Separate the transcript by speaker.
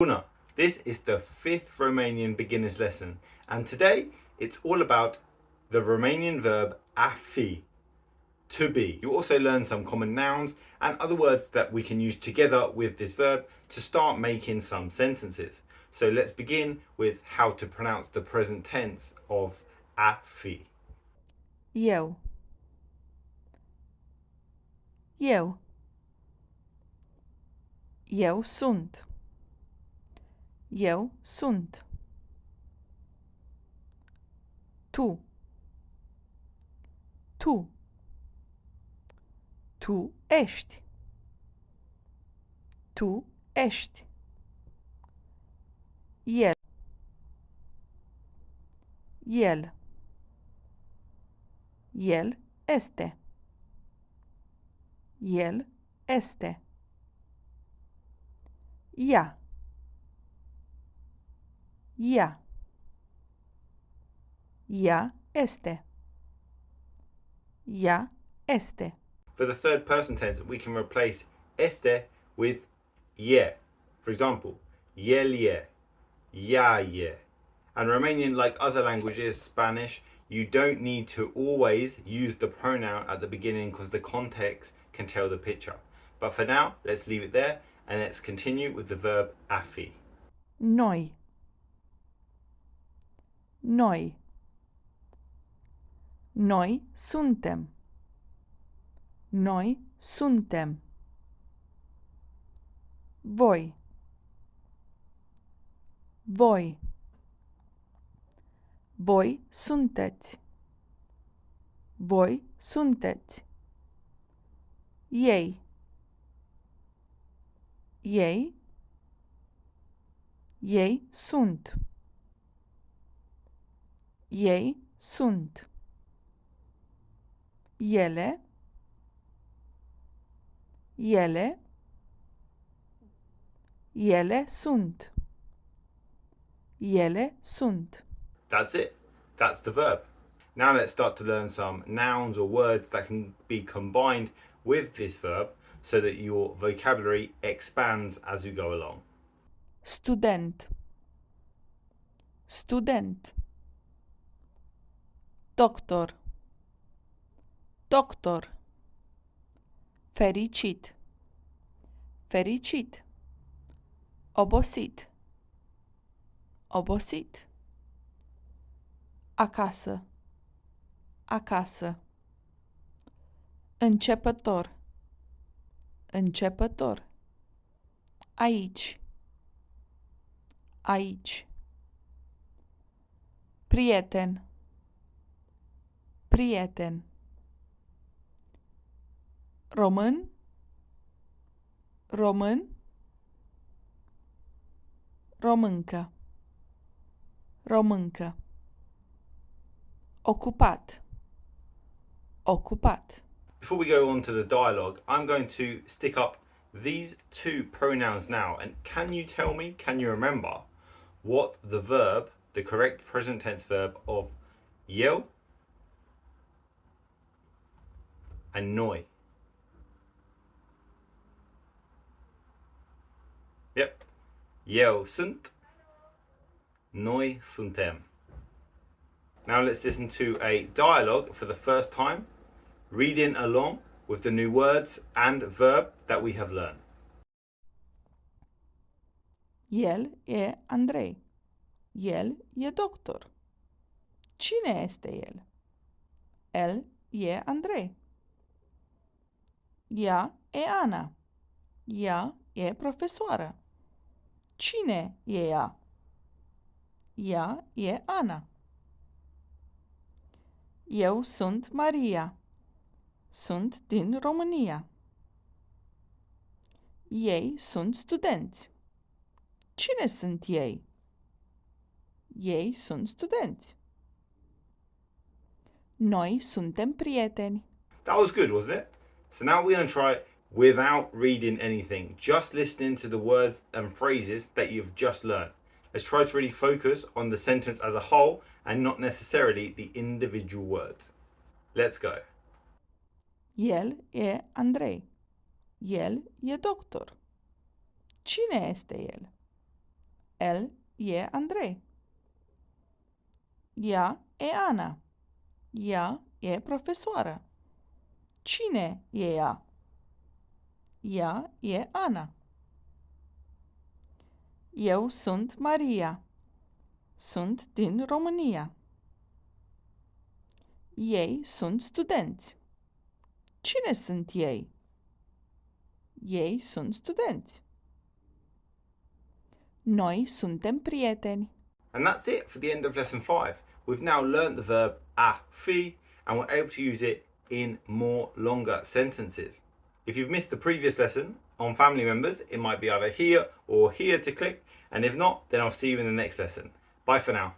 Speaker 1: Bună! This is the 5th Romanian beginner's lesson, and today it's all about the Romanian verb a fi, to be. You also learn some common nouns and other words that we can use together with this verb to start making some sentences. So let's begin with how to pronounce the present tense of a fi.
Speaker 2: Eu. Eu. Eu sunt. Eu sunt. Tu. Tu. Tu ești. Tu ești. El. El. El este. El este. Ea. Ea. Ea este. Ea este.
Speaker 1: For the third person tense, we can replace este with ye. For example, el ye, ea ye. And Romanian, like other languages, Spanish, you don't need to always use the pronoun at the beginning because the context can tell the picture. But for now, let's leave it there and let's continue with the verb a fi.
Speaker 2: Noi. Noi. Noi suntem. Noi suntem. Voi. Voi. Voi sunteți. Voi sunteți. Ei. Ei. Ei sunt. Ei sunt. Ele. Ele. Ele sunt. Ele sunt.
Speaker 1: That's it. That's the verb. Now let's start to learn some nouns or words that can be combined with this verb so that your vocabulary expands as you go along.
Speaker 2: Student. Student. Doctor. Doctor. Fericit. Fericit. Obosit. Obosit. Acasă. Acasă. Începător. Începător. Aici. Aici. Prieten. Prieten. Român. Român. Româncă. Româncă. Ocupat. Ocupat.
Speaker 1: Before we go on to the dialogue, I'm going to stick up these two pronouns now. And can you tell me, can you remember what the verb, the correct present tense verb of eu and noi? Yep. Eu sunt. Noi suntem. Now let's listen to a dialogue for the first time, reading along with the new words and verb that we have learned.
Speaker 2: El e Andrei. El e doctor. Cine este el? El e Andrei. Ea e Ana. Ea e profesoară. Cine e ea? Ea e Ana. Eu sunt Maria. Sunt din România. Ei sunt studenți. Cine sunt ei? Ei sunt studenți. Noi suntem prieteni.
Speaker 1: That was good, wasn't it? So now we're going to try it without reading anything, just listening to the words and phrases that you've just learned. Let's try to really focus on the sentence as a whole and not necessarily the individual words. Let's go.
Speaker 2: El e Andrei. El e doctor. Cine este el? El e Andrei. Ea e Ana. Ea e profesoară. Cine e ea? Ea e Ana. Eu sunt Maria. Sunt din România. Ei sunt studenți. Cine sunt ei? Ei sunt studenți. Noi suntem prieteni.
Speaker 1: And that's it for the end of lesson 5. We've now learnt the verb a fi and we're able to use it in more longer sentences. If you've missed the previous lesson on family members, it might be either here or here to click, and if not, then I'll see you in the next lesson. Bye for now.